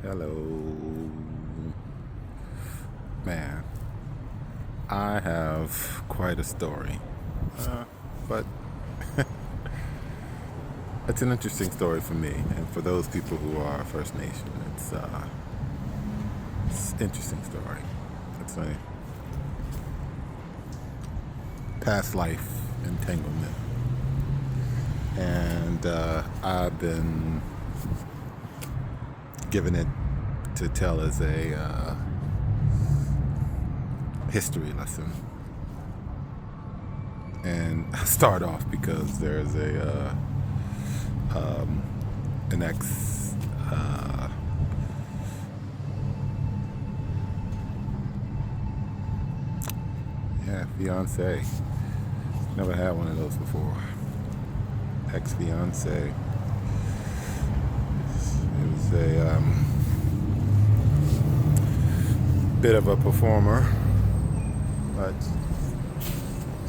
Hello. Man, I have quite a story. But it's an interesting story for me. And for those people who are First Nation, it's an interesting story. It's a past life entanglement. And I've been given it to tell as a history lesson. And I start off because there's an ex fiance. Never had one of those before. Ex-fiance. It was a bit of a performer, but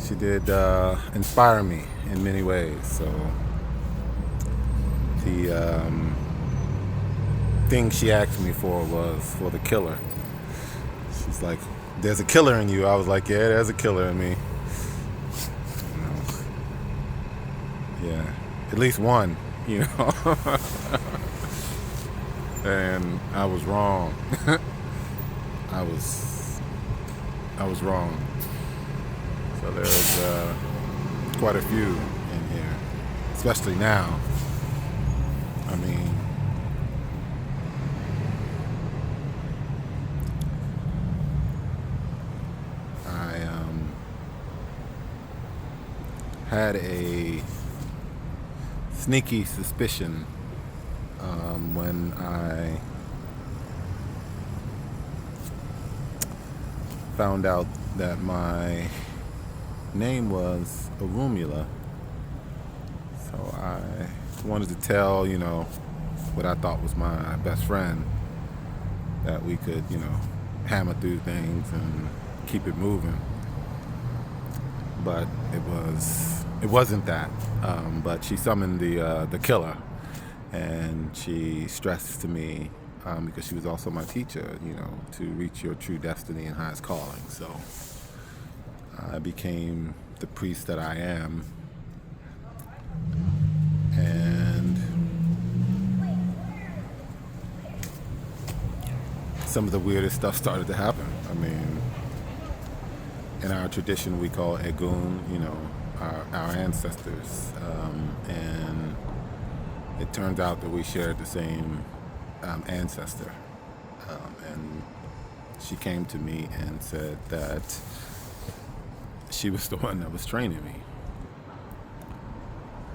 she did inspire me in many ways. So the thing she asked me for was for the killer. She's like, "There's a killer in you." I was like, "Yeah, there's a killer in me." Yeah, at least one, and I was wrong. I was wrong. So there's quite a few in here, especially now. I mean, I had a sneaky suspicion when I found out that my name was Arumula. So I wanted to tell, what I thought was my best friend, that we could, hammer through things and keep it moving. But it wasn't that. But she summoned the killer, and she stressed to me, because she was also my teacher, to reach your true destiny and highest calling. So I became the priest that I am, and some of the weirdest stuff started to happen. I mean, in our tradition, we call Egun, our ancestors, and it turns out that we shared the same ancestor. And she came to me and said that she was the one that was training me.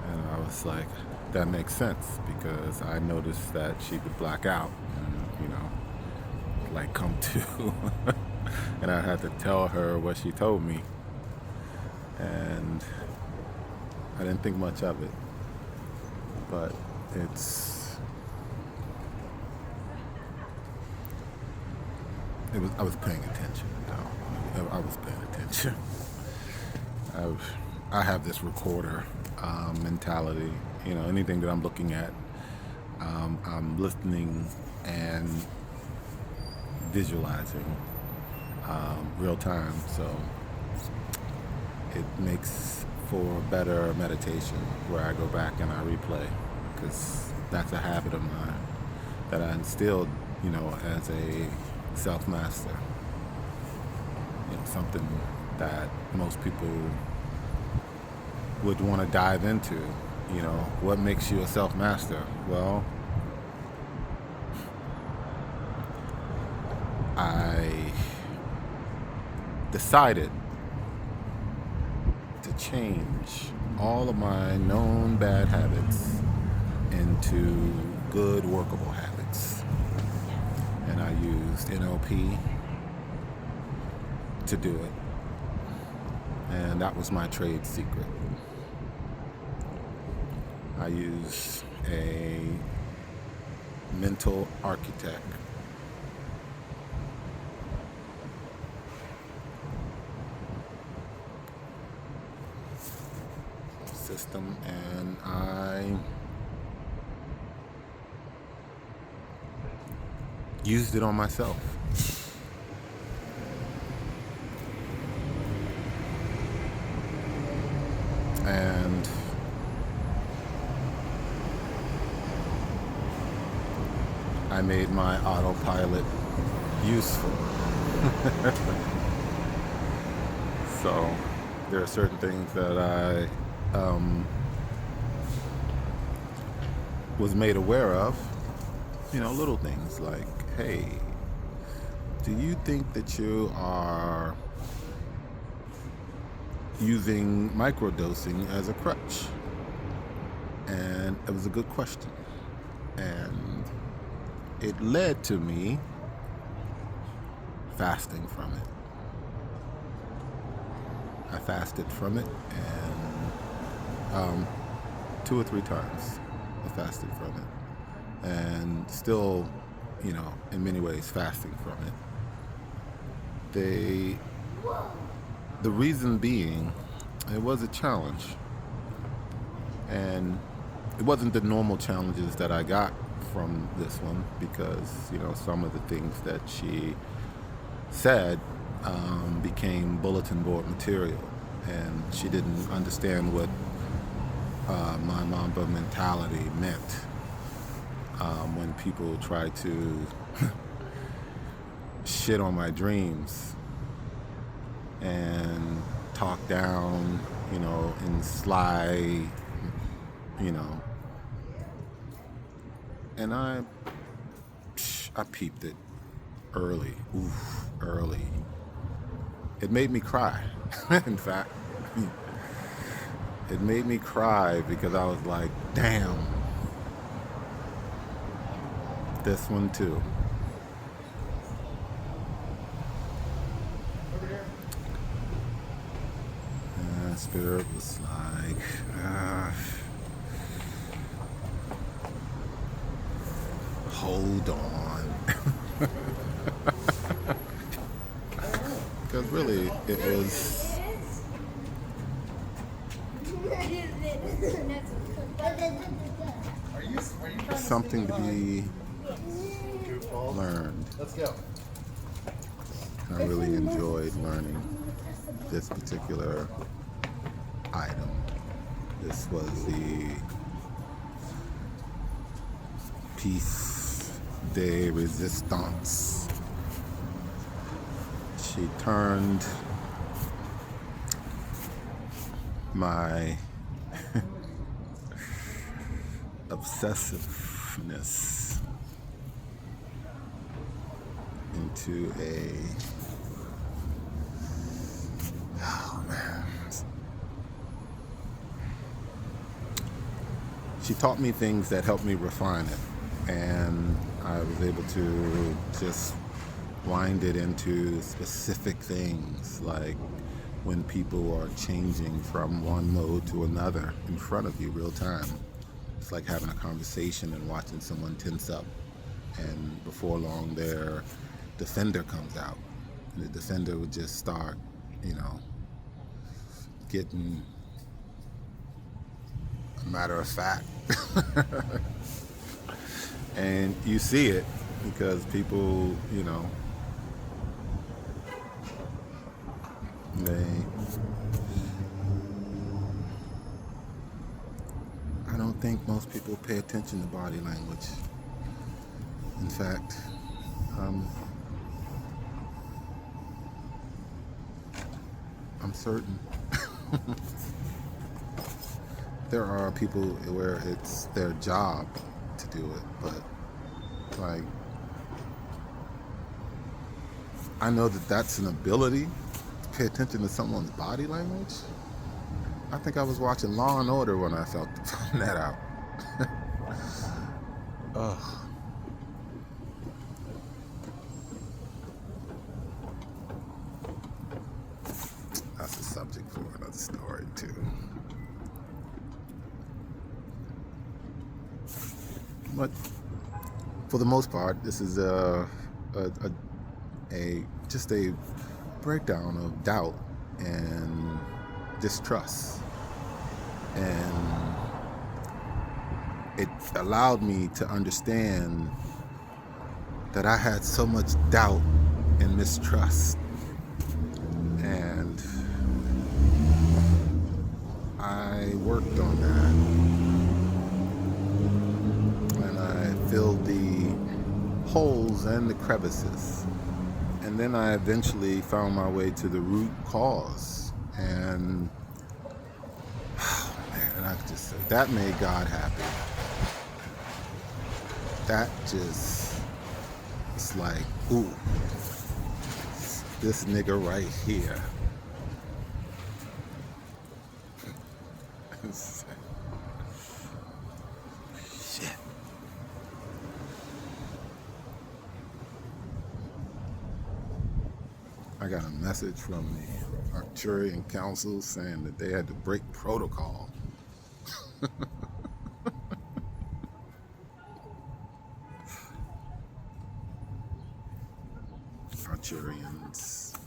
And I was like, that makes sense, because I noticed that she would black out and, like come to. And I had to tell her what she told me. And I didn't think much of it. But I was paying attention. I was paying attention. I have this recorder mentality. Anything that I'm looking at, I'm listening and visualizing real time. So it makes for better meditation, where I go back and I replay, because that's a habit of mine that I instilled, as a self-master. Something that most people would want to dive into. What makes you a self-master? Well, I decided to change all of my known bad habits into good workable habits. And I used NLP to do it. And that was my trade secret. I use a mental architect system, and I used it on myself. And I made my autopilot useful. So there are certain things that I was made aware of, little things like, hey, do you think that you are using microdosing as a crutch? And it was a good question. And it led to me fasting from it. I fasted from it, and 2 or 3 times I fasted from it, and still, in many ways fasting from it. The reason being, it was a challenge, and it wasn't the normal challenges that I got from this one, because some of the things that she said became bulletin board material, and she didn't understand what my Mamba mentality meant when people try to shit on my dreams and talk down, in sly, and I peeped it early. Early. It made me cry. In fact, it made me cry because I was like, damn, this one too. Spirit was like, hold on. Because really, it was something to be learned. Let's go. I really enjoyed learning this particular item. This was the piece de resistance. She turned my obsessiveness into she taught me things that helped me refine it, and I was able to just wind it into specific things, like when people are changing from one mode to another in front of you real time. It's like having a conversation and watching someone tense up, and before long their defender comes out, and the defender would just start, getting matter of fact. And you see it because people, I don't think most people pay attention to body language. In fact, I'm certain there are people where it's their job to do it, but like, I know that that's an ability to pay attention to someone's body language. I think I was watching Law and Order when I found that out. Ugh. That's a subject for another story too. But for the most part, this is just a breakdown of doubt and distrust, and it allowed me to understand that I had so much doubt and mistrust. And I worked on that. And I filled the holes and the crevices. And then I eventually found my way to the root cause. And and I just say that made God happy. That just, it's like, ooh, this nigga right here. Shit. I got a message from the Arcturian Council saying that they had to break protocol. Arcturians,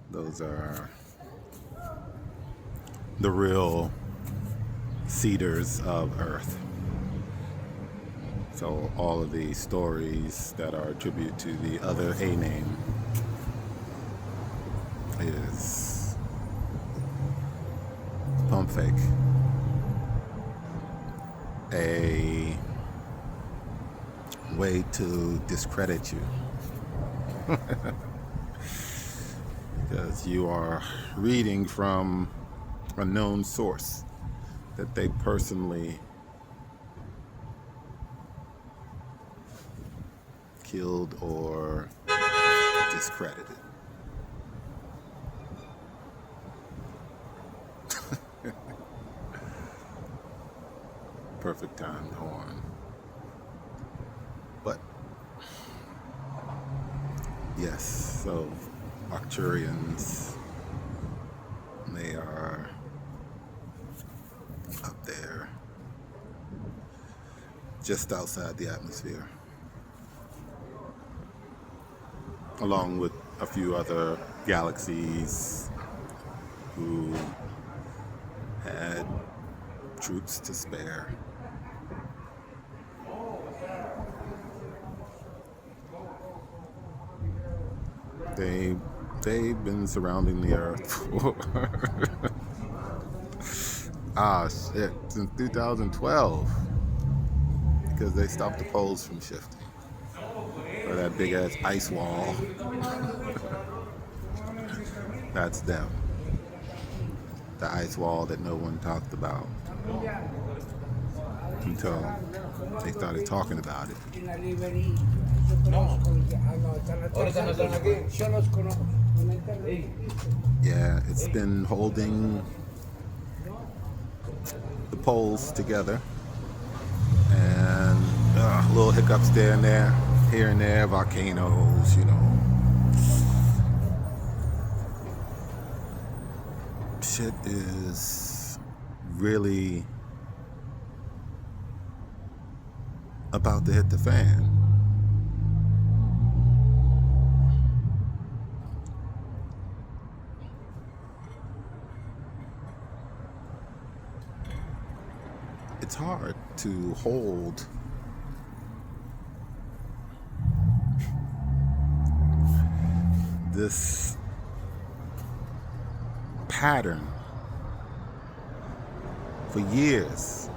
those are the real seeders of Earth. So all of the stories that are attributed to the other A name is pump fake. A way to discredit you. Because you are reading from a known source that they personally killed or discredited. Perfect time to horn. But yes, so Arcturians, they are up there, just outside the atmosphere, along with a few other galaxies who had troops to spare. They've been surrounding the Earth for since 2012, because they stopped the poles from shifting. Or that big ass ice wall. That's them. The ice wall that no one talked about until they started talking about it. Yeah, it's been holding the poles together, and little hiccups there and there, here and there, volcanoes, you know. Shit is really about to hit the fan. It's hard to hold this pattern for years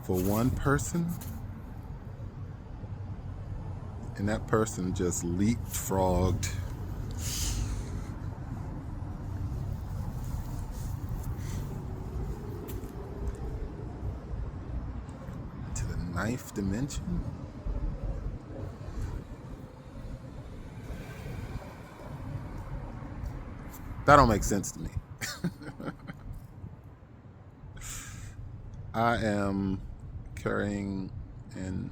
for one person, and that person just leapfrogged to the 9th dimension. That don't make sense to me. I am carrying an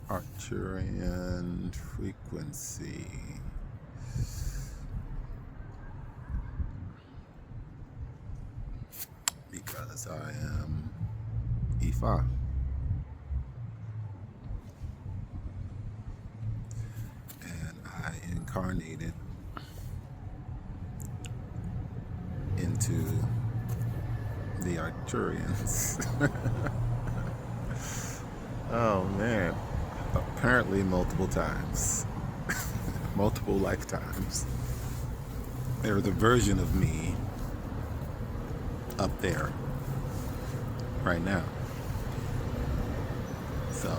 Arcturian frequency. Because I am Ifá. And I incarnated into the Arcturians Oh man. Apparently multiple times. Multiple lifetimes. There's a version of me up there right now. So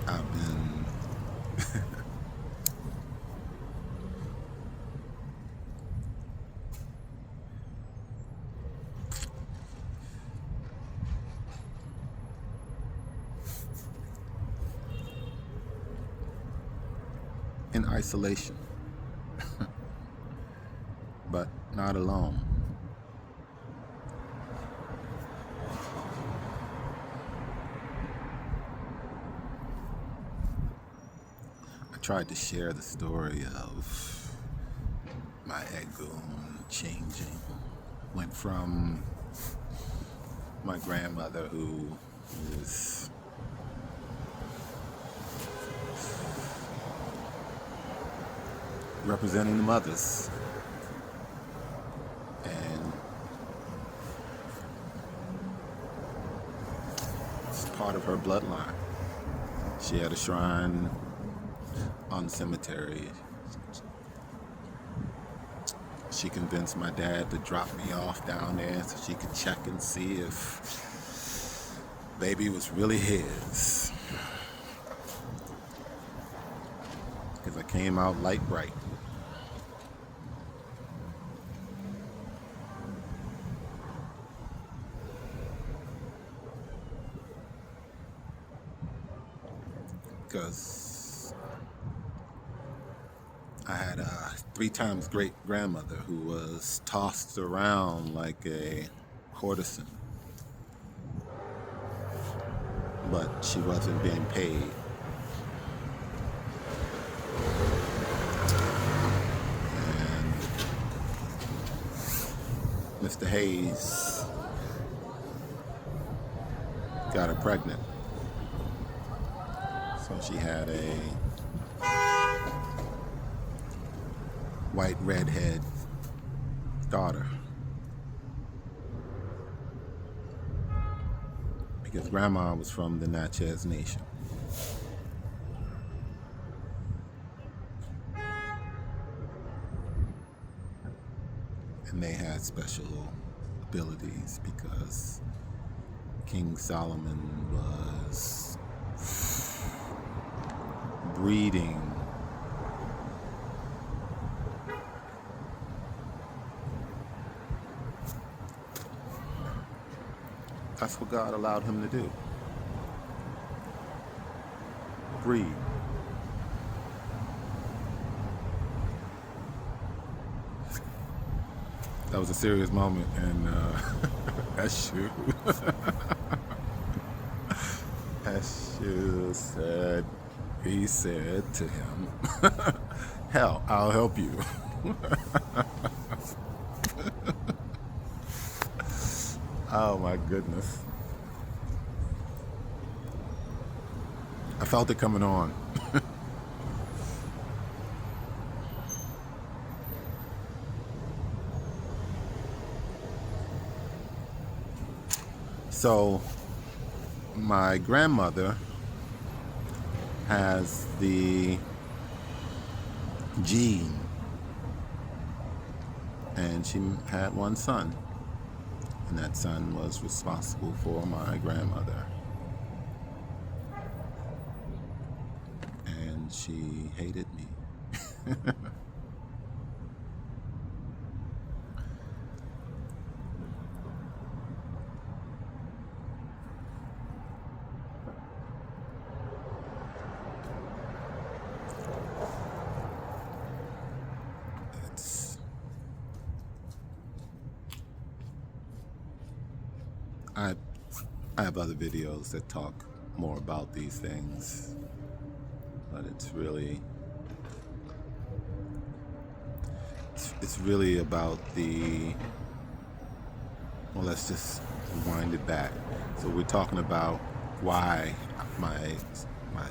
I've been in isolation, but not alone. I tried to share the story of my egoon changing. Went from my grandmother, who is representing the mothers, and it's part of her bloodline. She had a shrine on the cemetery. She convinced my dad to drop me off down there so she could check and see if baby was really his. Because I came out light bright. Because I had a 3 times great grandmother who was tossed around like a courtesan, but she wasn't being paid. And Mr. Hayes got her pregnant. So she had a white redhead daughter, because grandma was from the Natchez Nation. And they had special abilities because King Solomon was breeding That's what God allowed him to do. Breathe. That was a serious moment, and Eshu said, he said to him, hell, I'll help you. Oh my goodness. I felt it coming on. So my grandmother has the gene, and she had one son, and that son was responsible for my grandmother, and she hated me. I have other videos that talk more about these things, but it's really about the, well, let's just wind it back. So we're talking about why my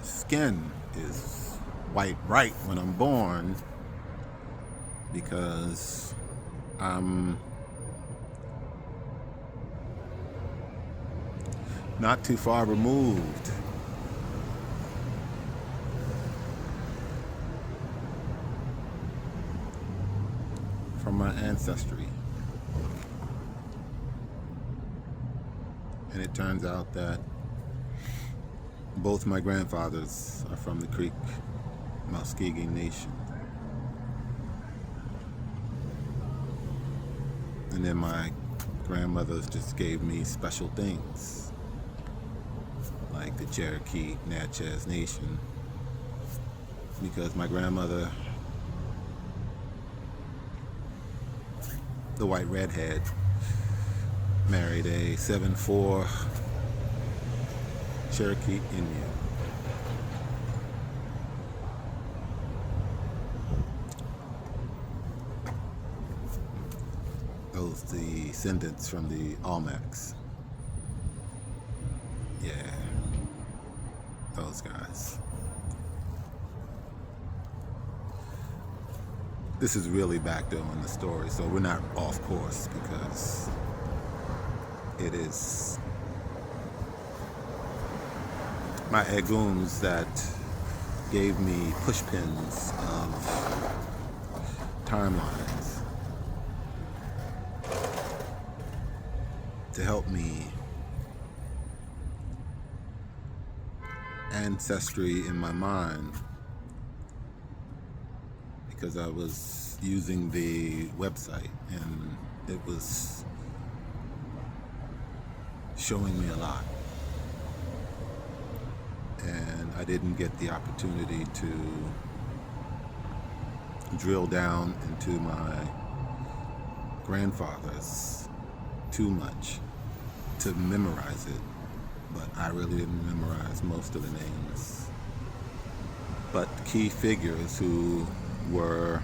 skin is white right when I'm born, because I'm not too far removed from my ancestry. And it turns out that both my grandfathers are from the Creek Muskegon Nation. And then my grandmothers just gave me special things, like the Cherokee Natchez Nation, because my grandmother, the white redhead, married a 7'4" Cherokee Indian. Those the descendants from the Almacs. Yeah, those guys. This is really backdoing the story, so we're not off course because it is my eguns that gave me pushpins of timelines to help me ancestry in my mind, because I was using the website and it was showing me a lot, and I didn't get the opportunity to drill down into my grandfathers too much to memorize it, but I really didn't memorize most of the names. But key figures who were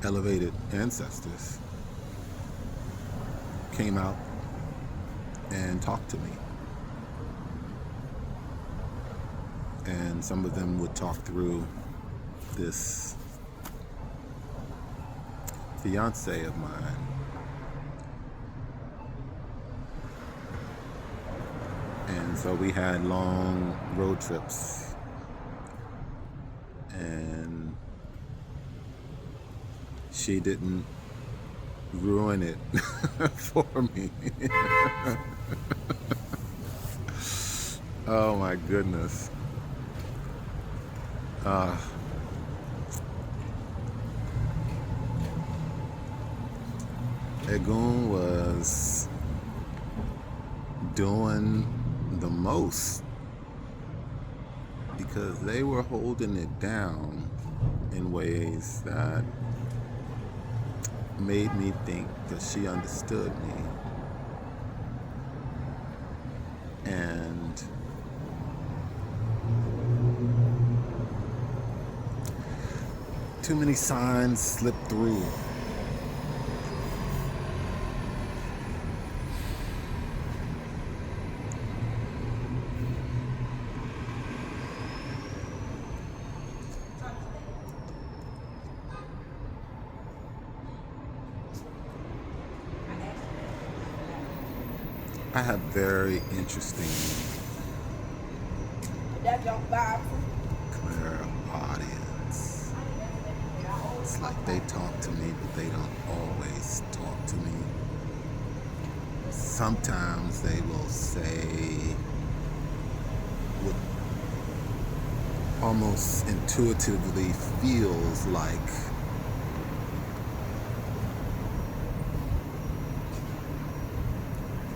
elevated ancestors came out and talked to me. And some of them would talk through this fiance of mine. And so we had long road trips, and she didn't ruin it for me. Oh my goodness. Egun was doing the most because they were holding it down in ways that made me think that she understood me. And too many signs slipped through. I have very interesting clairaudience. It's like they talk to me, but they don't always talk to me. Sometimes they will say what almost intuitively feels like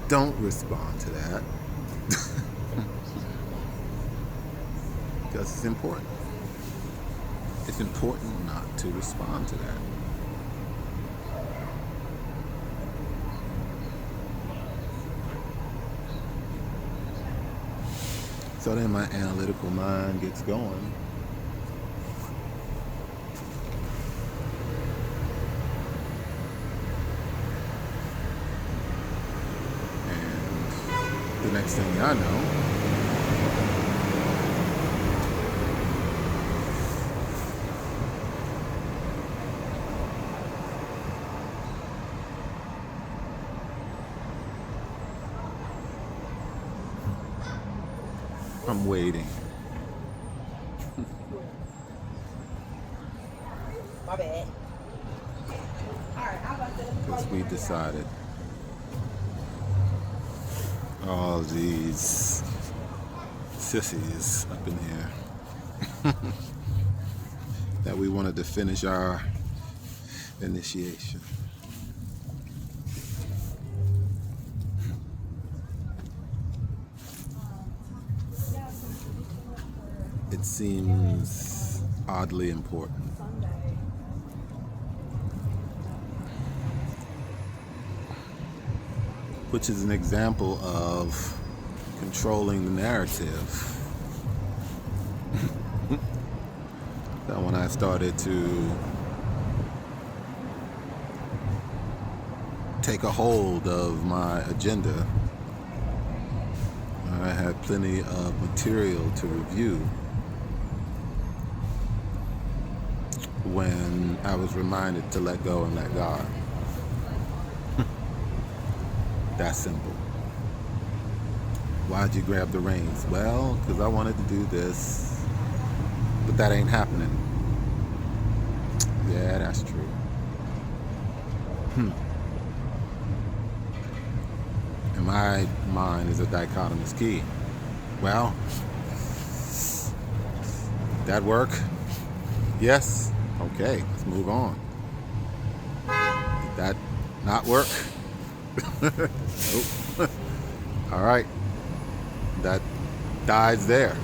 don't respond to that because it's important. It's important not to respond to that. So then my analytical mind gets going. The next thing I know, I'm waiting. My bad. Because we decided all these sissies up in here that we wanted to finish our initiation. It seems oddly important. Which is an example of controlling the narrative. That when I started to take a hold of my agenda, I had plenty of material to review when I was reminded to let go and let God. That simple. Why'd you grab the reins? Well, because I wanted to do this, but that ain't happening. Yeah, that's true. And my mind is a dichotomous key. Well, that work? Yes? Okay, let's move on. Did that not work? Nope. All right. That dies there.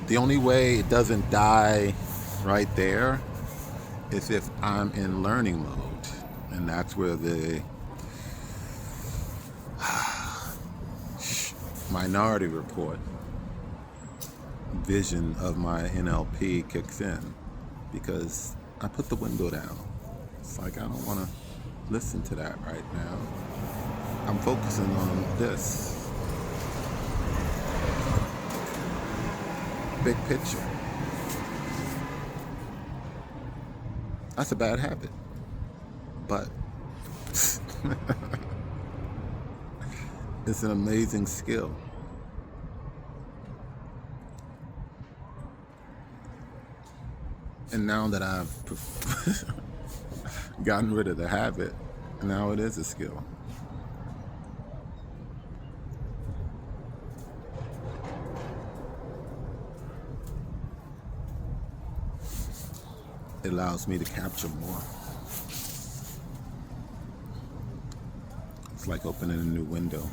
The only way it doesn't die right there is if I'm in learning mode. And that's where the Minority Report vision of my NLP kicks in, because I put the window down. It's like, I don't want to listen to that right now. I'm focusing on this big picture. That's a bad habit, but it's an amazing skill. And now that I've gotten rid of the habit, now it is a skill. It allows me to capture more. It's like opening a new window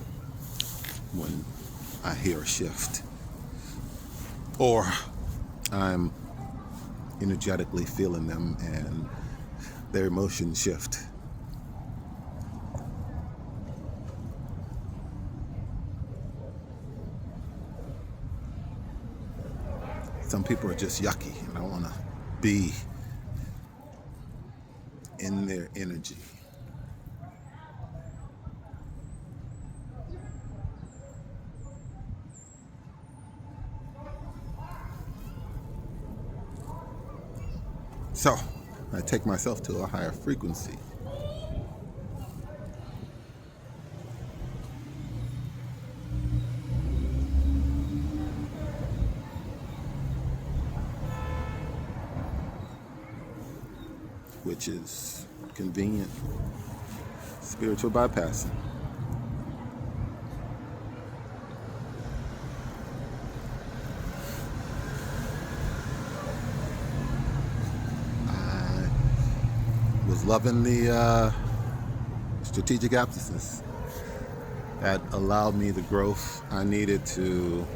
when I hear a shift, or I'm energetically feeling them and their emotions shift. Some people are just yucky, and I want to be in their energy. So I take myself to a higher frequency. Which is convenient. Spiritual bypassing. I was loving the strategic abstinence. That allowed me the growth I needed to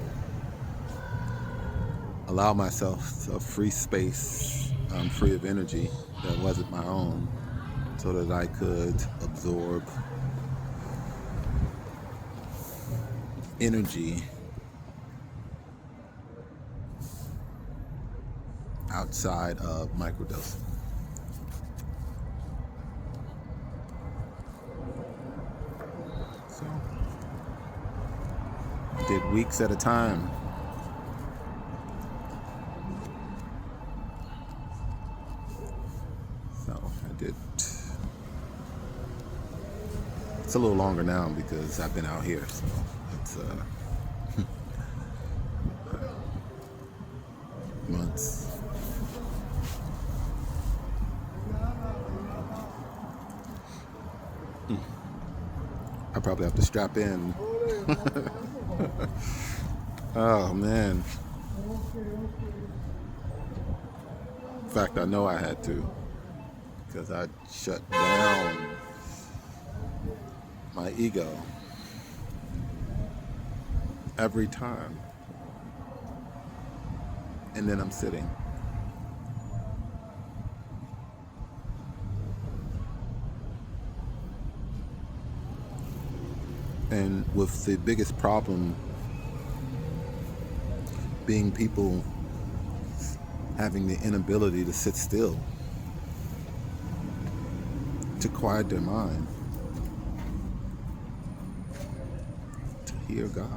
allow myself a free space, free of energy that wasn't my own, so that I could absorb energy outside of microdosing. So, did weeks at a time. So I did It's a little longer now because I've been out here, so it's months. I probably have to strap in. Oh man. In fact, I know I had to, because I shut down my ego every time. And then I'm sitting. And with the biggest problem being people having the inability to sit still, to quiet their mind, to hear God.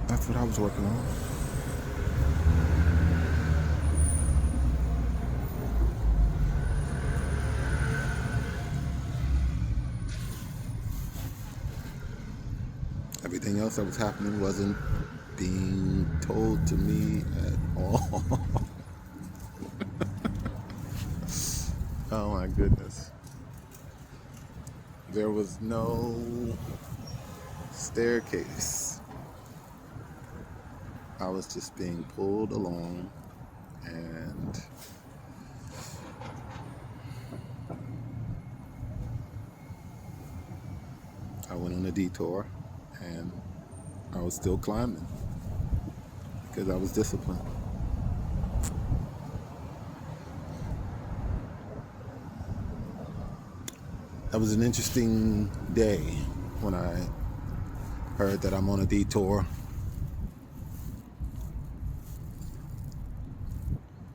That's what I was working on. Everything else that was happening wasn't being told to me at all. Oh my goodness. There was no staircase. I was just being pulled along, and I went on a detour, and I was still climbing because I was disciplined. That was an interesting day when I heard that I'm on a detour,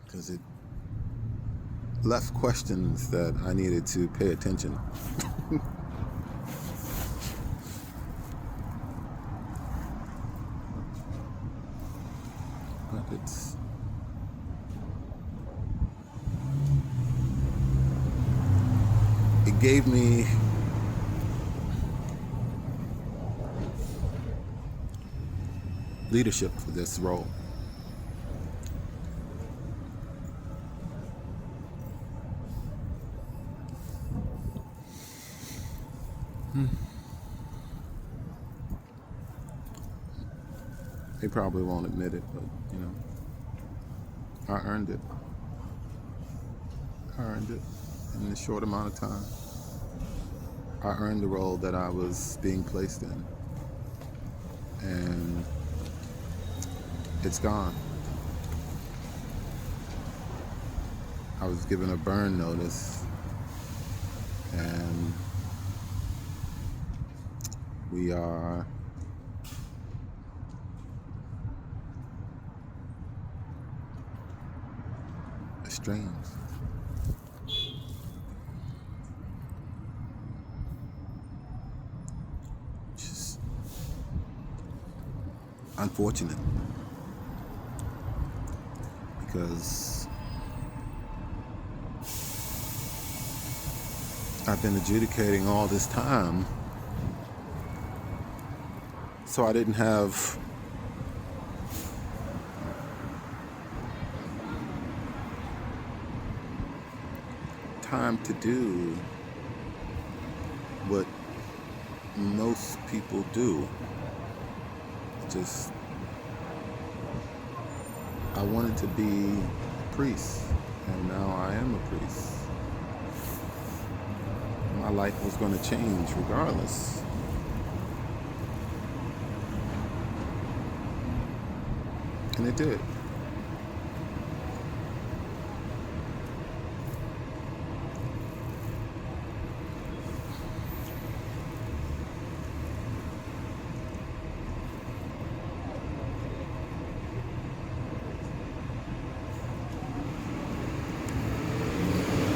because it left questions that I needed to pay attention. But it gave me leadership for this role. They probably won't admit it, but I earned it. I earned it in a short amount of time. I earned the role that I was being placed in, and it's gone. I was given a burn notice, and we are estranged. Which is unfortunate, because I've been adjudicating all this time, so I didn't have time to do what most people do. Just, I wanted to be a priest, and now I am a priest. My life was going to change regardless. And it did.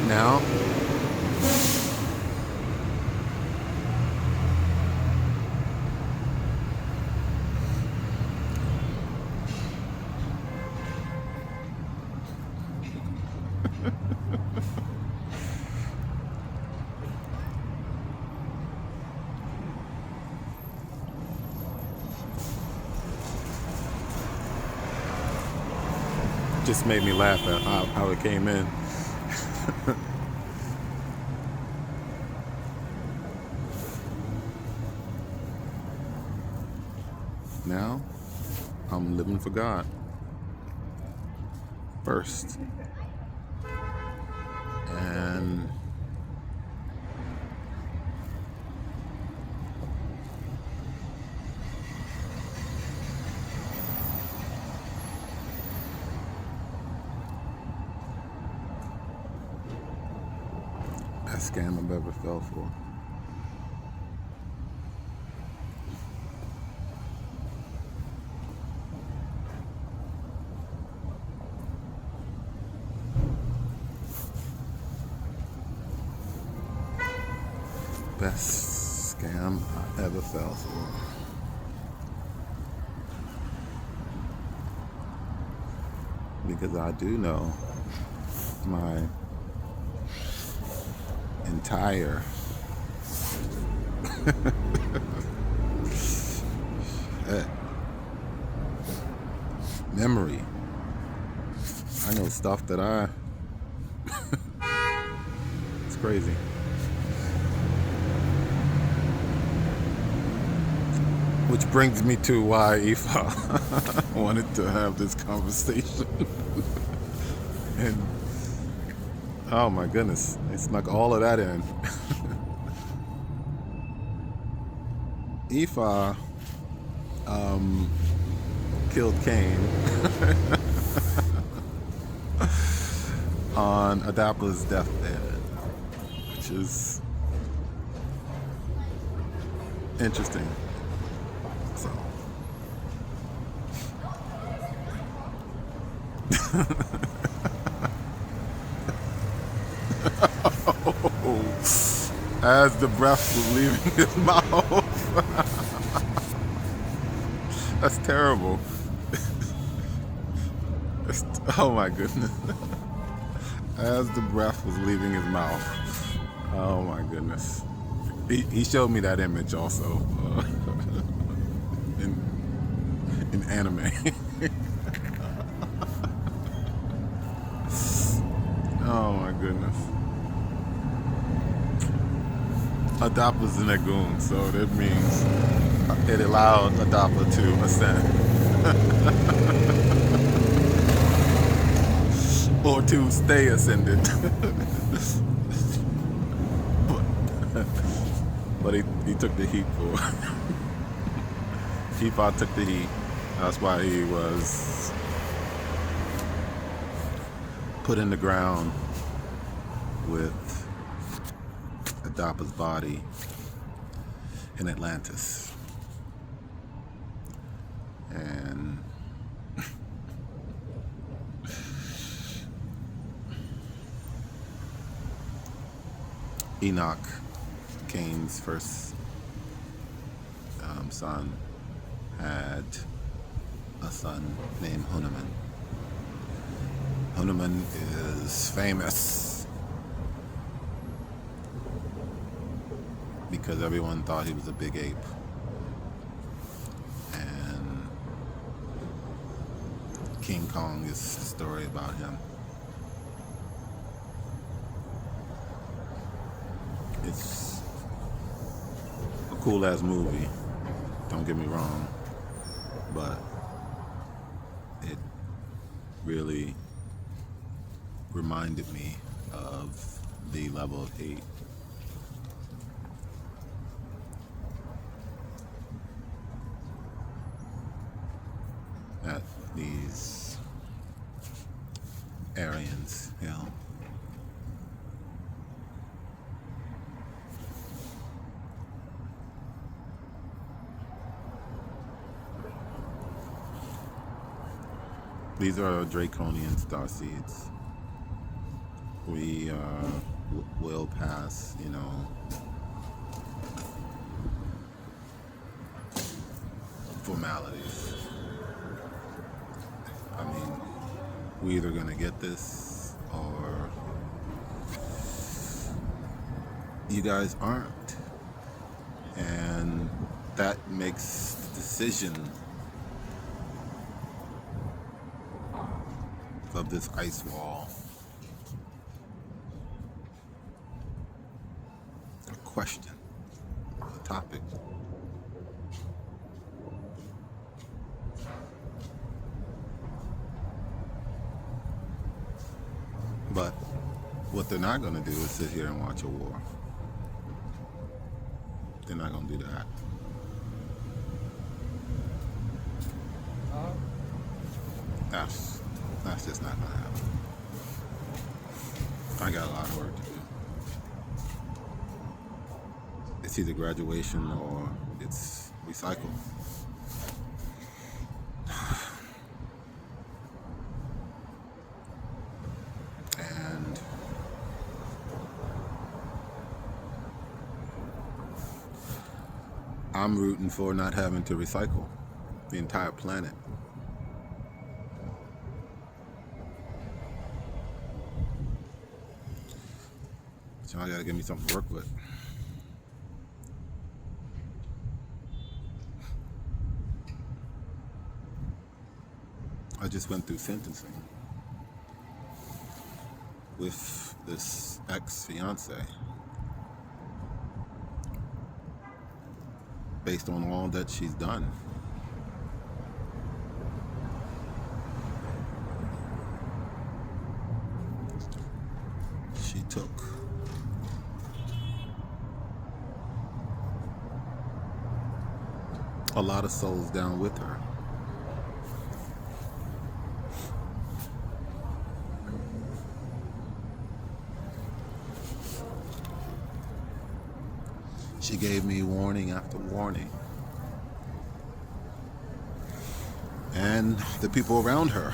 Now, just made me laugh at how it came in. Now, I'm living for God first. And best scam I've ever fell for. Best scam I ever fell for. Because I do know my entire memory. I know stuff that it's crazy. Which brings me to why Ifá wanted to have this conversation. And oh my goodness, it snuck all of that in. Ifá killed Cain on Adap'Blā's deathbed, which is interesting. So as the breath was leaving his mouth. That's terrible. Oh my goodness. As the breath was leaving his mouth. Oh my goodness. He showed me that image also in anime. Oh my goodness. Adap'Blā's in a goon, so that means it allowed Adap'Blā to ascend. Or to stay ascended. But he took the heat for Ifá took the heat. That's why he was put in the ground with Adap'Blā's body in Atlantis. And Enoch, Cain's first son, had a son named Hanuman. Hanuman is famous because everyone thought he was a big ape. And King Kong is the story about him. It's a cool ass movie, don't get me wrong, but it really reminded me of the level of hate that these Aryans, you know, these are draconian starseeds. We will pass, you know, formalities. I mean, we either gonna get this or you guys aren't. And that makes the decision of this ice wall. A question, a topic. But what they're not going to do is sit here and watch a war. They're not going to do that. That's just not going to happen. I got a lot of work to do. It's either graduation or it's recycle. And I'm rooting for not having to recycle the entire planet. So I gotta give me something to work with. I just went through sentencing with this ex-fiance based on all that she's done. She took a lot of souls down with her. She gave me warning after warning. And the people around her,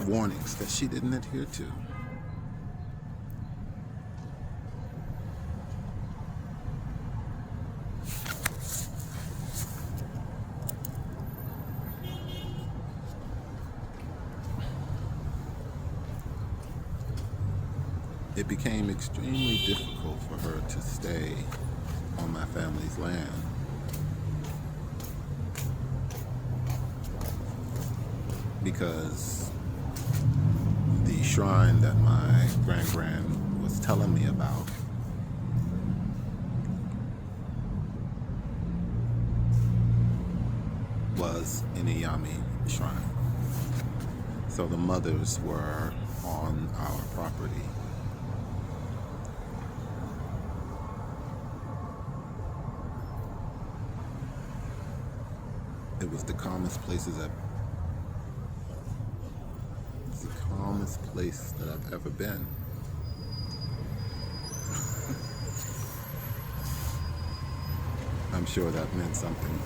warnings that she didn't adhere to. It became extremely difficult for her to stay on my family's land. Because the shrine that my grand was telling me about was an Iyami shrine. So the mothers were on our property. It was the calmest place that I've ever been. I'm sure that meant something.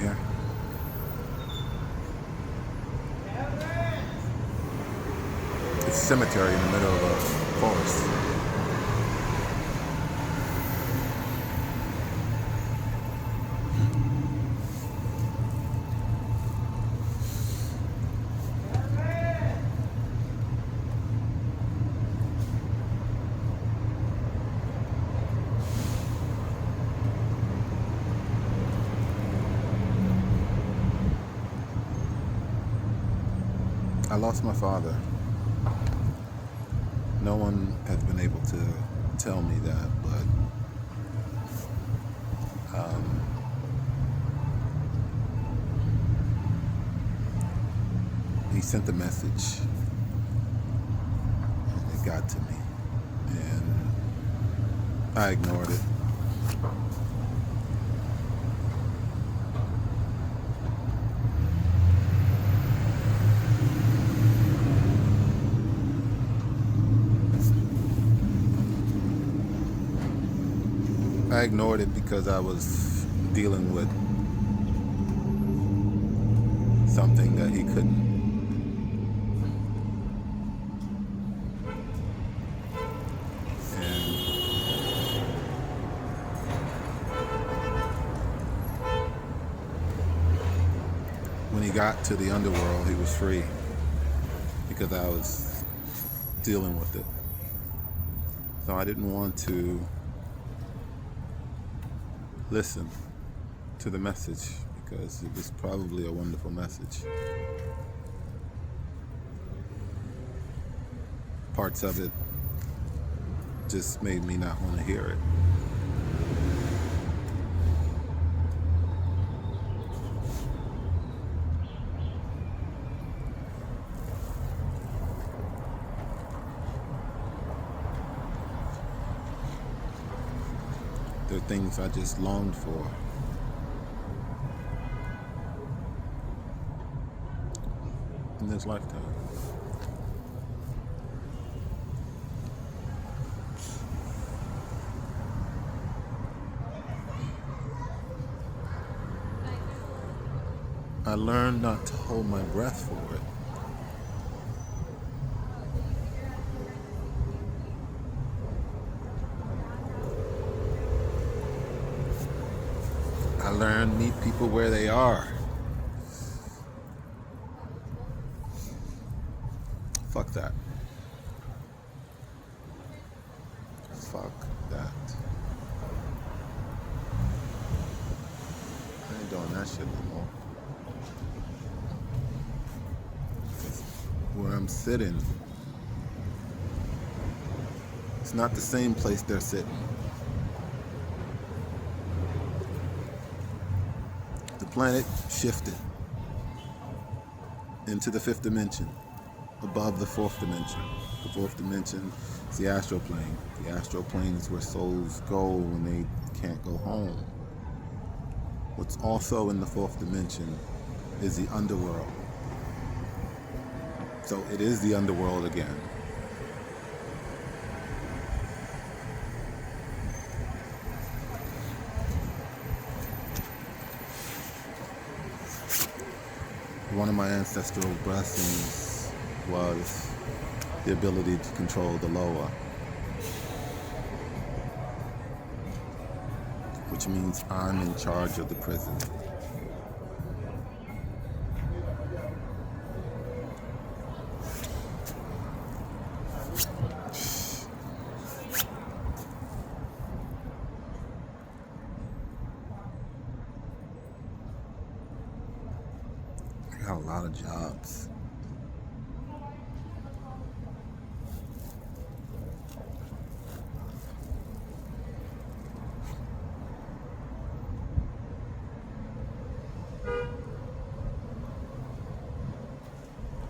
Yeah. It's a cemetery in the middle of a forest. I lost my father. No one has been able to tell me that, but he sent a message and it got to me, and I ignored it. I ignored it because I was dealing with something that he couldn't. And when he got to the underworld, he was free because I was dealing with it. So I didn't want to listen to the message because it was probably a wonderful message. Parts of it just made me not want to hear it. There are things I just longed for. In this lifetime. I learned not to hold my breath for it. I learned meet people where they are. Fuck that. Fuck that. I ain't doing that shit no more. Where I'm sitting, it's not the same place they're sitting. The planet shifted into the fifth dimension, above the fourth dimension. The fourth dimension is the astral plane. The astral plane is where souls go when they can't go home. What's also in the fourth dimension is the underworld. So it is the underworld again. One of my ancestral blessings was the ability to control the lower, which means I'm in charge of the prison. I got a lot of jobs.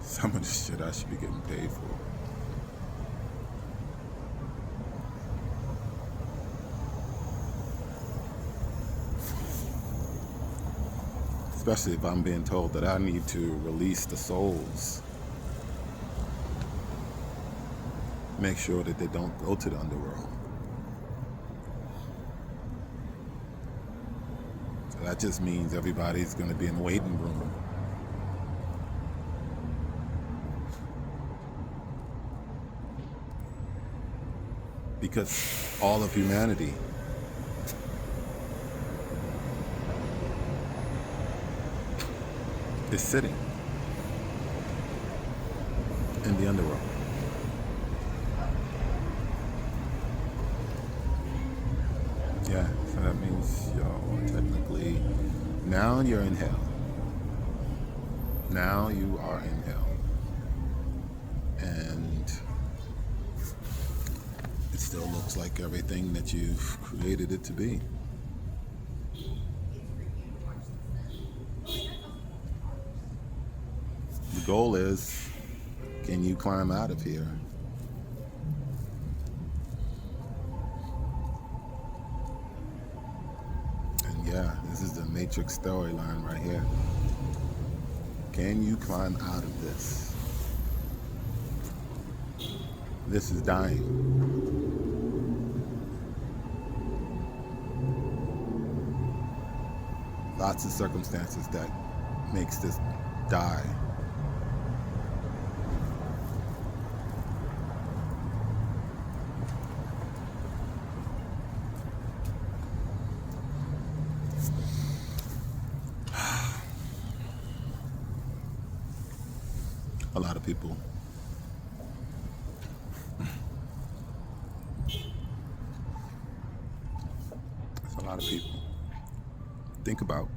Some of this shit I should be getting paid for. Especially if I'm being told that I need to release the souls. Make sure that they don't go to the underworld. So that just means everybody's going to be in the waiting room. Because all of humanity is sitting in the underworld. Yeah, so that means you're technically, now you're in hell. Now you are in hell. And it still looks like everything that you've created it to be. The goal is, can you climb out of here? And yeah, this is the Matrix storyline right here. Can you climb out of this? This is dying. Lots of circumstances that makes this die. A lot of people of people. Think about.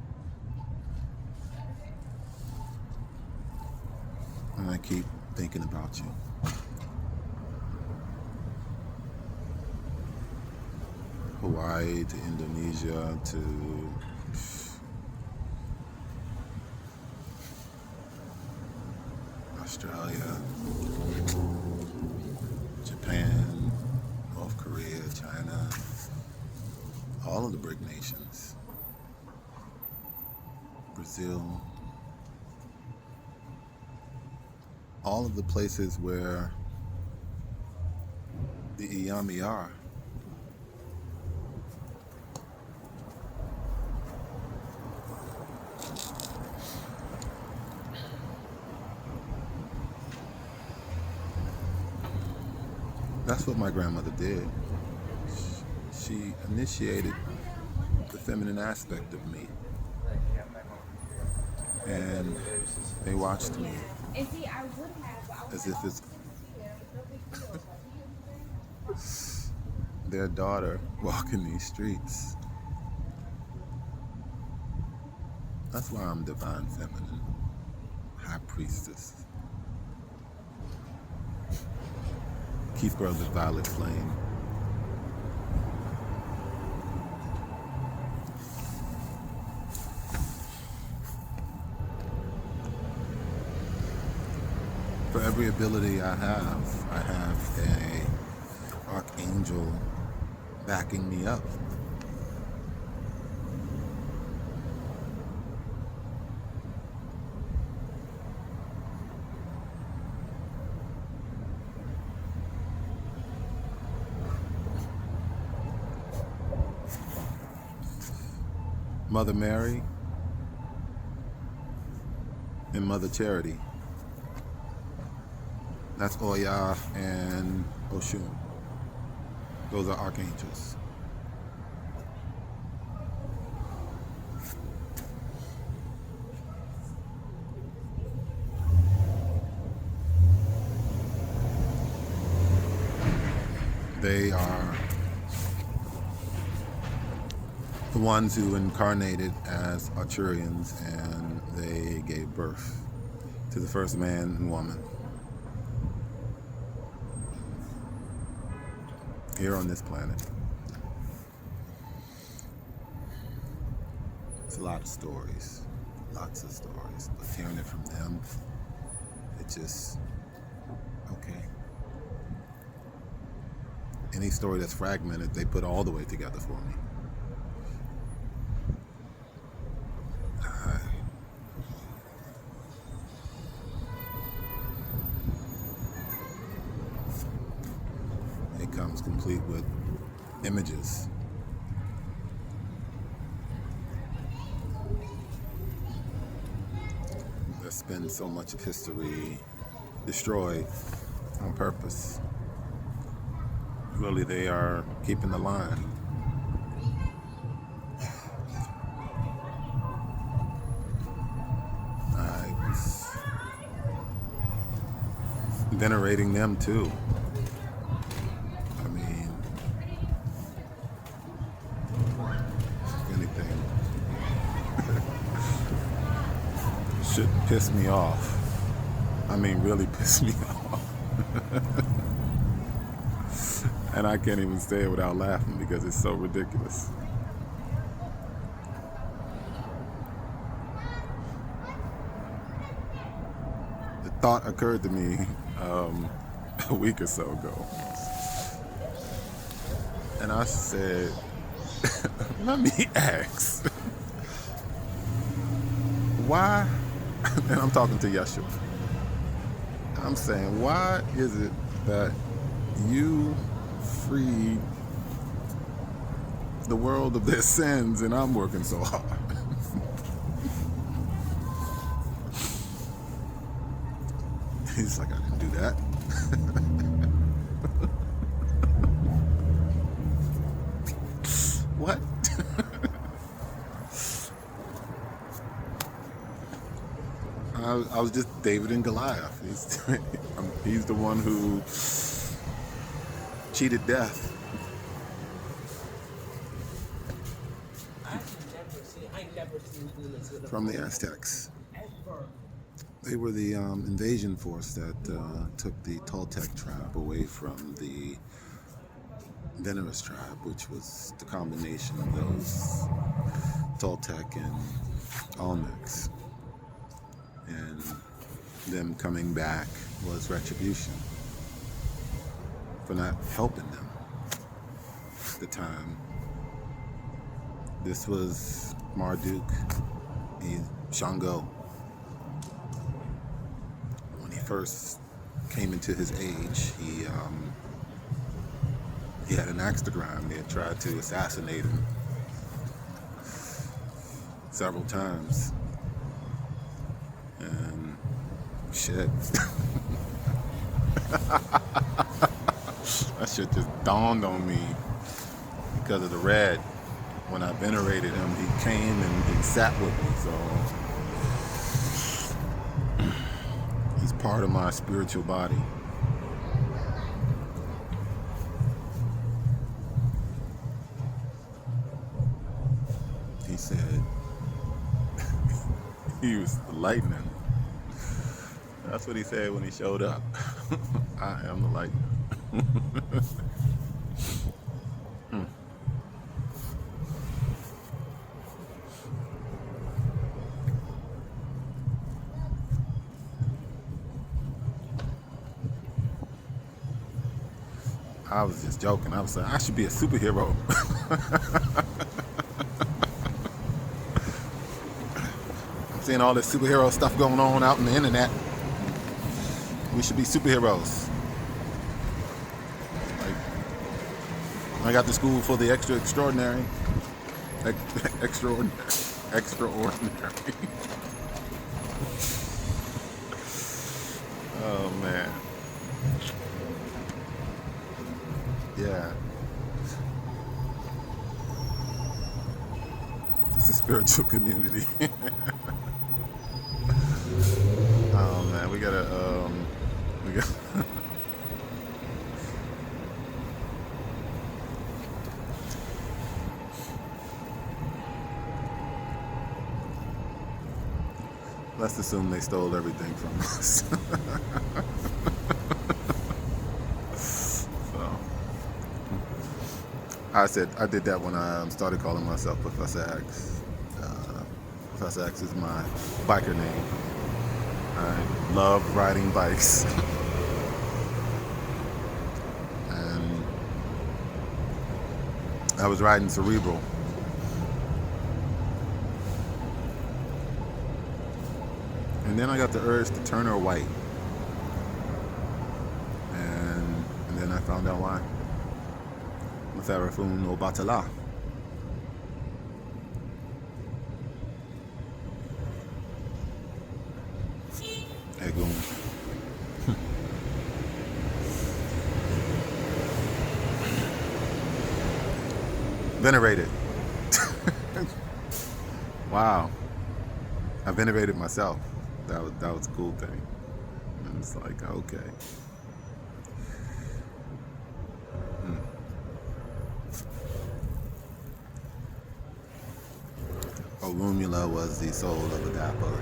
And I keep thinking about you. Hawaii to Indonesia to Australia, Japan, North Korea, China, all of the BRIC nations, Brazil, all of the places where the Iyami are. That's what my grandmother did. She initiated the feminine aspect of me. And they watched me as if it's their daughter walking these streets. That's why I'm divine feminine, high priestess. Keith Brothers Violet Flame. For every ability I have an archangel backing me up. Mother Mary and Mother Charity. That's Oya and Oshun. Those are archangels. They are the ones who incarnated as Arturians, and they gave birth to the first man and woman here on this planet. It's a lot of stories, lots of stories, but hearing it from them, it just, okay. Any story that's fragmented, they put all the way together for me. It comes complete with images. There's been so much of history destroyed on purpose. Really, they are keeping the line. Venerating them too. I mean, if anything should piss me off. I mean, really piss me off. And I can't even say it without laughing because it's so ridiculous. The thought occurred to me a week or so ago. And I said, let me ask, why, and I'm talking to Yeshua, I'm saying, why is it that you freed the world of their sins and I'm working so hard? He's like, I didn't do that. What? I was just David and Goliath. He's the one who cheated death. from the Aztecs. They were the invasion force that took the Toltec tribe away from the Venerous tribe, which was the combination of those Toltec and Olmecs. And them coming back was retribution for not helping them at the time. This was Marduk, Shango. When he first came into his age, he had an axe to grind. They had tried to assassinate him several times. And shit. That shit just dawned on me because of the red. When I venerated him, he came and sat with me, so he's part of my spiritual body. He said he was the lightning. That's what he said when he showed up. I am the lightning. I was just joking. I was saying I should be a superhero. I'm seeing all this superhero stuff going on out in the internet. We should be superheroes. Like, I got to school for the extraordinary. Oh man. Yeah. It's a spiritual community. Oh man, we gotta let's assume they stole everything from us. I did that when I started calling myself Professor X. Professor X is my biker name. I love riding bikes. And I was riding Cerebral. And then I got the urge to turn her white. And then I found out why. Matharafun no Batala. Egun. Venerated. Wow. I venerated myself. That was a cool thing. And it's like, okay. Orunmila was the soul of Adapa,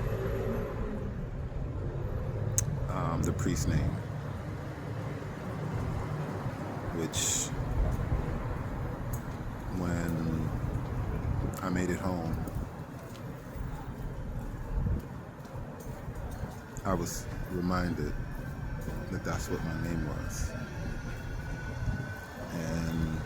the priest name, which when I made it home, I was reminded that that's what my name was. And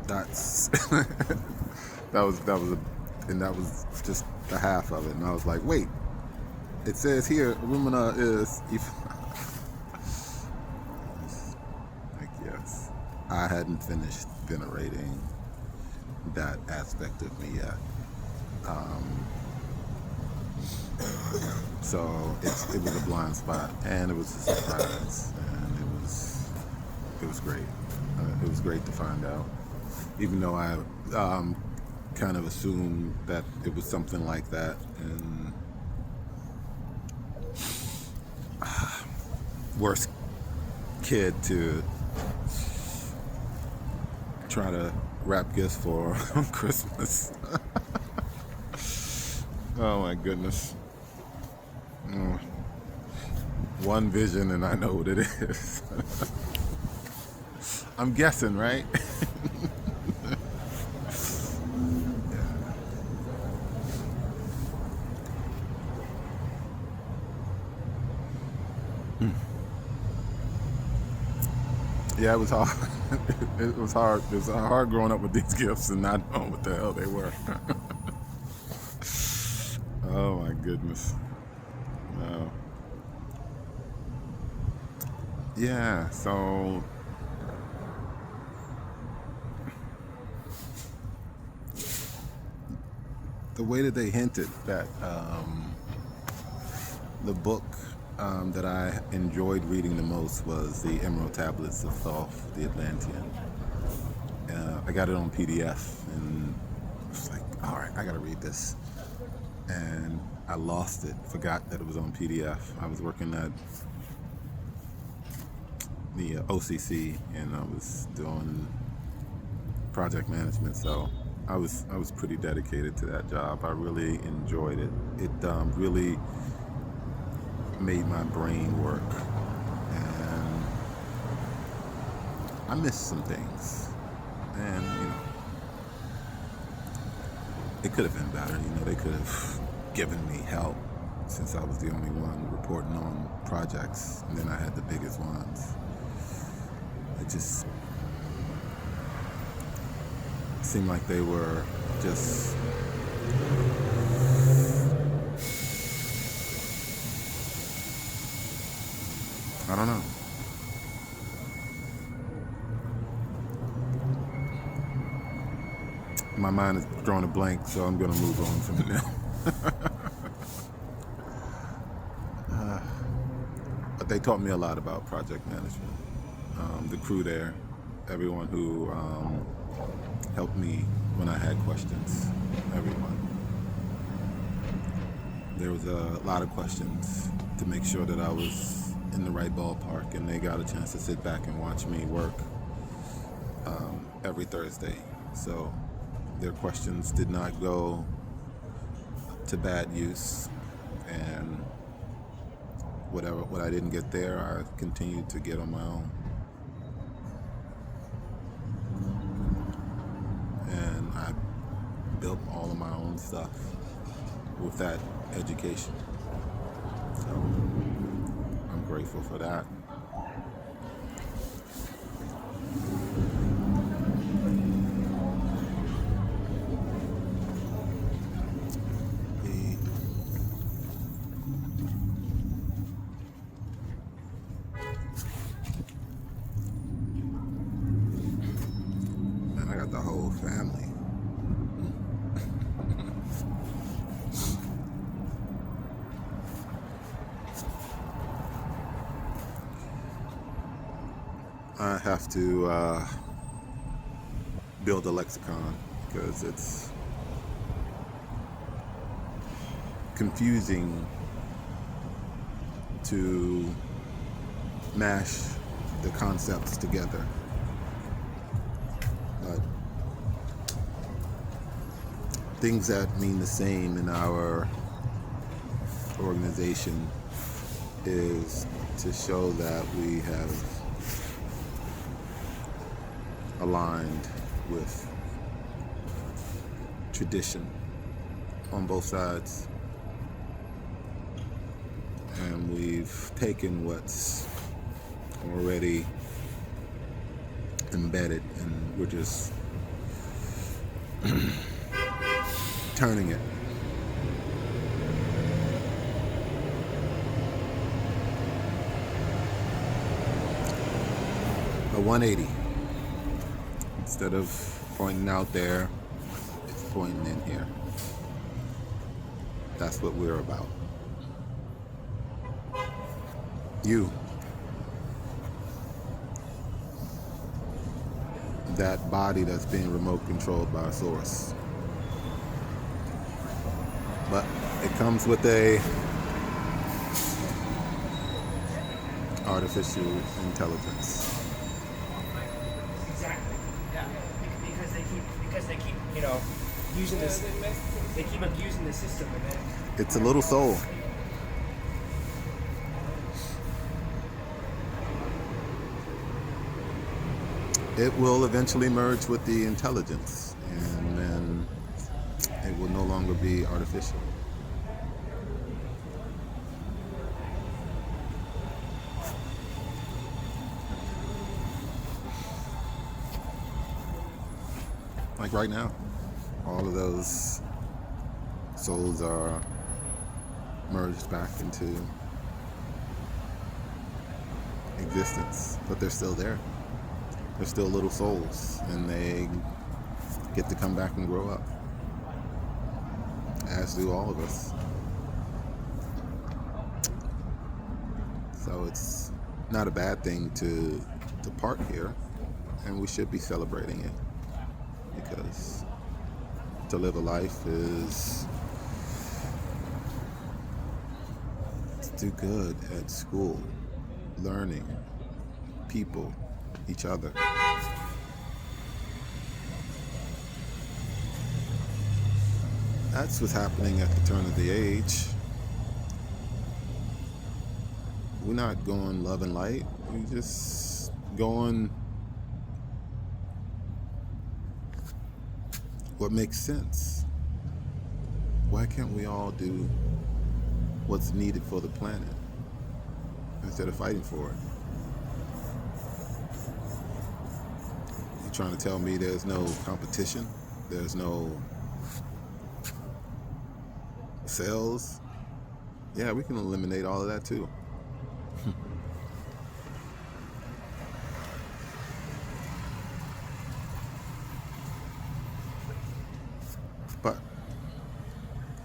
that's that was just the half of it. And I was like, wait, it says here Rumina is like, yes, I hadn't finished venerating that aspect of me yet. So it was a blind spot, and it was a surprise, and it was great. It was great to find out, even though I kind of assumed that it was something like that. And worst kid to try to wrap gifts for on Christmas. Oh my goodness. One vision and I know what it is. I'm guessing, right? Yeah, it was hard. It was hard. It was hard growing up with these gifts and not knowing what the hell they were. Oh my goodness. No. Yeah, so the way that they hinted that the book that I enjoyed reading the most was the Emerald Tablets of Thoth, the Atlantean. I got it on PDF and I was like, all right, I gotta read this. And I lost it, forgot that it was on PDF. I was working at the OCC and I was doing project management, so I was pretty dedicated to that job. I really enjoyed it. It really made my brain work, and I missed some things, and it could have been better. They could have given me help since I was the only one reporting on projects, and then I had the biggest ones. It just seemed like they were just I don't know. My mind is drawing a blank, so I'm going to move on from it now. But they taught me a lot about project management. The crew there, everyone who helped me when I had questions, everyone. There was a lot of questions to make sure that I was in the right ballpark, and they got a chance to sit back and watch me work every Thursday. So their questions did not go to bad use, and what I didn't get there, I continued to get on my own. And I built all of my own stuff with that education. So I'm grateful for that. And I got the whole family. I have to build a lexicon because it's confusing to mash the concepts together. But things that mean the same in our organization is to show that we have aligned with tradition on both sides, and we've taken what's already embedded and we're just turning it. A 180. Instead of pointing out there, it's pointing in here. That's what we're about. You. That body that's being remote controlled by a source. But it comes with a artificial intelligence. Exactly. Yeah. Because they keep using this. They keep abusing the system, and then It's a little soul. It will eventually merge with the intelligence, and then it will no longer be artificial. Like right now, all of those souls are merged back into existence, but they're still there. They're still little souls, and they get to come back and grow up, as do all of us. So it's not a bad thing to part here, and we should be celebrating it, because to live a life is to do good at school, learning, people, each other. That's what's happening at the turn of the age. We're not going love and light. We're just going what makes sense. Why can't we all do what's needed for the planet instead of fighting for it? You're trying to tell me there's no competition? There's no sales? Yeah, we can eliminate all of that too. But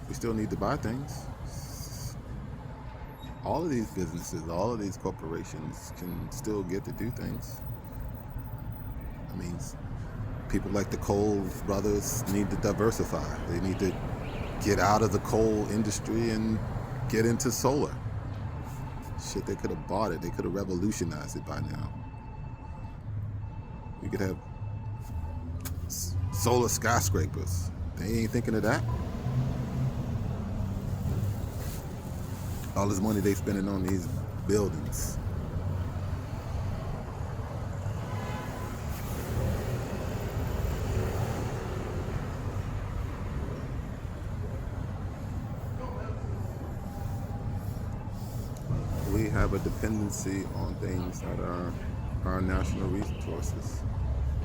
we still need to buy things. All of these businesses, all of these corporations can still get to do things. I mean, people like the Coal brothers need to diversify. They need to get out of the coal industry and get into solar. Shit, they could have bought it. They could have revolutionized it by now. We could have solar skyscrapers. They ain't thinking of that. All this money they spending on these buildings. We have a dependency on things that are our national resources.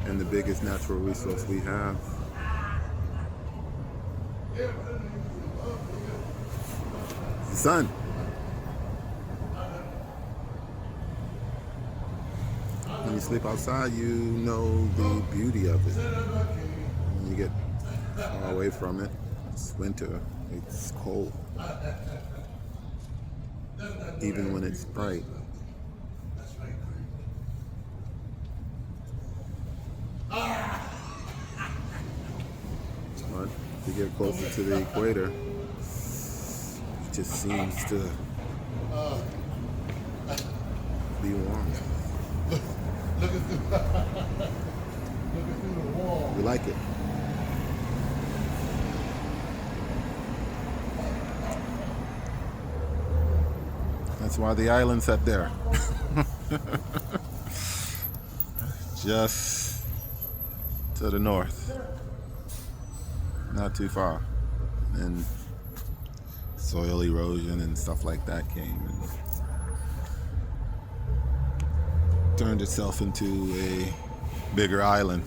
And the biggest natural resource we have is the sun. When you sleep outside, you know the beauty of it. When you get far away from it, it's winter, it's cold. Even when it's bright. But if you get closer to the equator, it just seems to be warm. Looking through the wall. We like it. That's why the island's up there. Just to the north. Not too far. And soil erosion and stuff like that came and turned itself into a bigger island.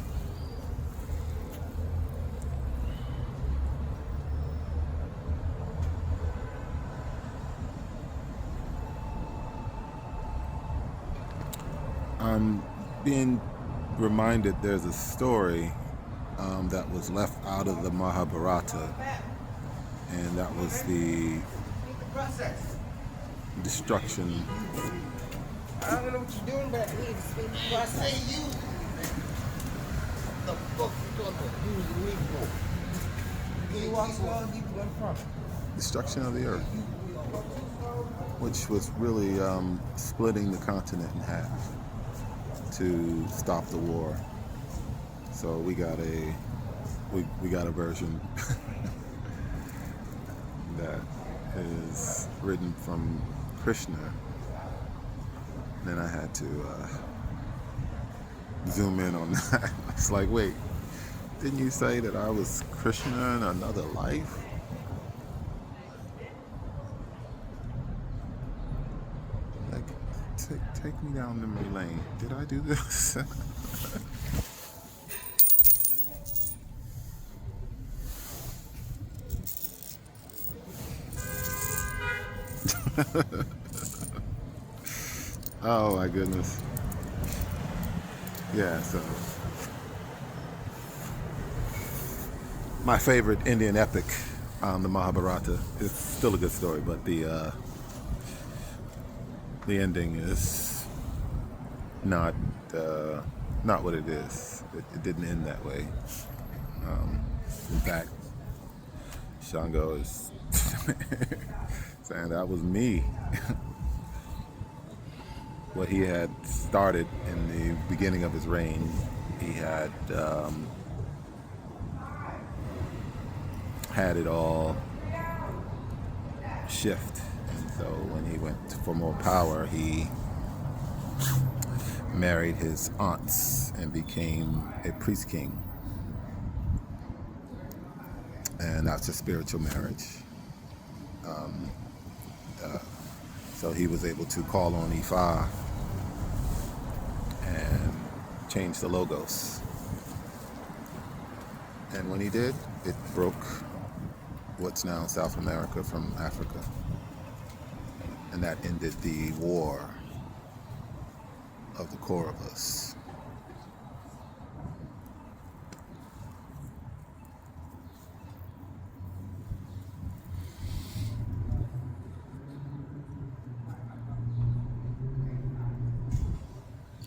I'm being reminded there's a story that was left out of the Mahabharata, and that was the destruction. I don't know what you're doing, but I need to speak the process. The fuck you talking about using me for? Can you walk around and keep going from? Destruction of the earth. which was really splitting the continent in half to stop the war. So we got a version that is written from Krishna. Then I had to zoom in on that. It's like, wait, didn't you say that I was Krishna in another life? Like, take me down memory lane. Did I do this? Oh my goodness. Yeah, so my favorite Indian epic, the Mahabharata, is still a good story, but the ending is not what it is. It didn't end that way. In fact, Shango is saying that was me. What he had started in the beginning of his reign, he had had it all shift. And so when he went for more power, he married his aunts and became a priest king. And that's a spiritual marriage. So he was able to call on Ifá and change the logos. And when he did, it broke what's now South America from Africa. And that ended the war of the Kauravas.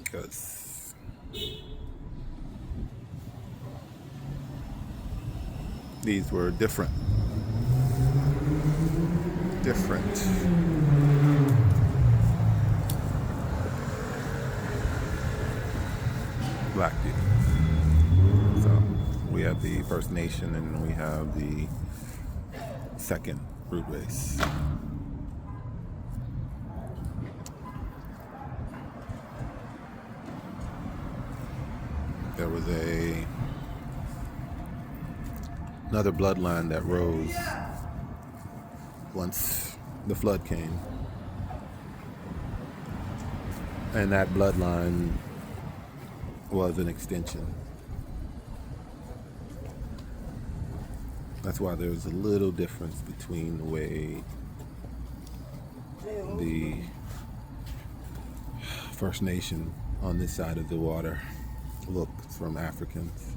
Because these were different black people. So we have the First Nation and we have the second root race. There was another bloodline that rose once the flood came. And that bloodline was an extension. That's why there's a little difference between the way the First Nation on this side of the water look from Africans.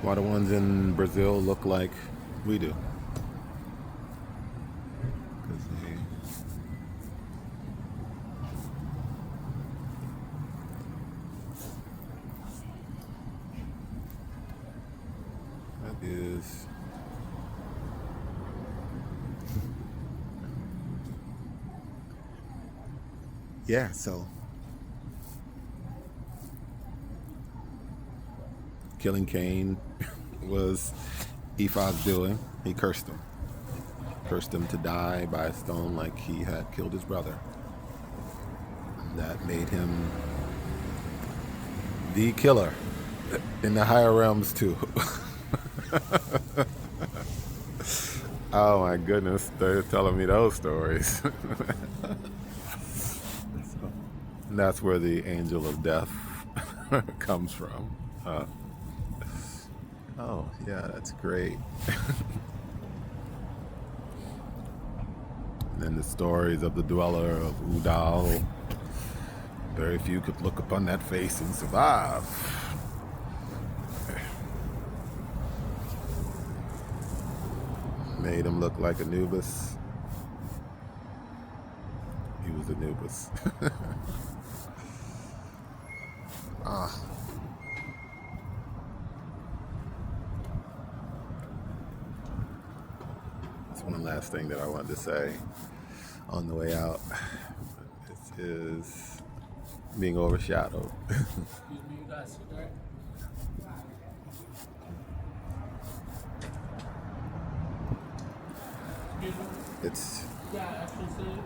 Why the ones in Brazil look like we do. Is yeah, so killing Cain was Ifá's doing. He cursed him to die by a stone like he had killed his brother. That made him the killer in the higher realms too. Oh my goodness, they're telling me those stories. That's where the angel of death comes from. Oh yeah, that's great. And then the stories of the dweller of Udal. Very few could look upon that face and survive. Made him look like Anubis. comes Anubis. That's one last thing that I wanted to say on the way out. This is being overshadowed. Excuse me, you got a cigarette? Excuse me, It's you got extra cigarette?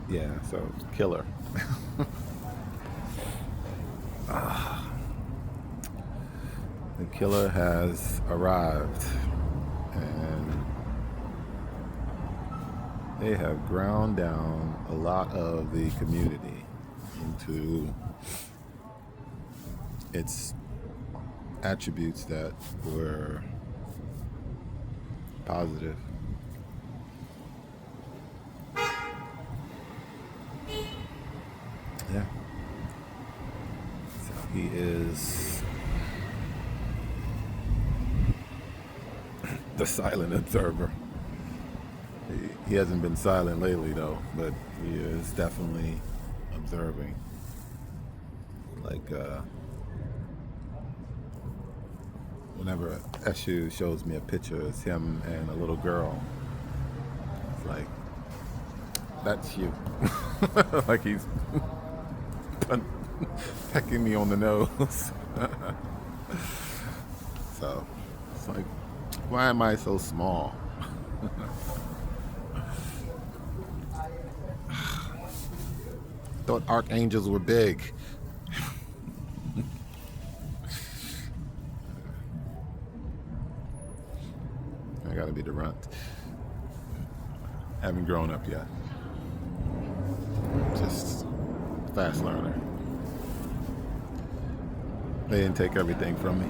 yeah, so killer. The killer has arrived, and they have ground down a lot of the community into its attributes that were positive. Yeah. So he is the silent observer. He hasn't been silent lately, though, but he is definitely observing. Like, whenever Eshu shows me a picture, it's him and a little girl. It's like, that's you. Like he's pecking me on the nose. So, it's like, why am I so small? Thought archangels were big. I gotta be the runt. Haven't grown up yet. Just fast learner. They didn't take everything from me.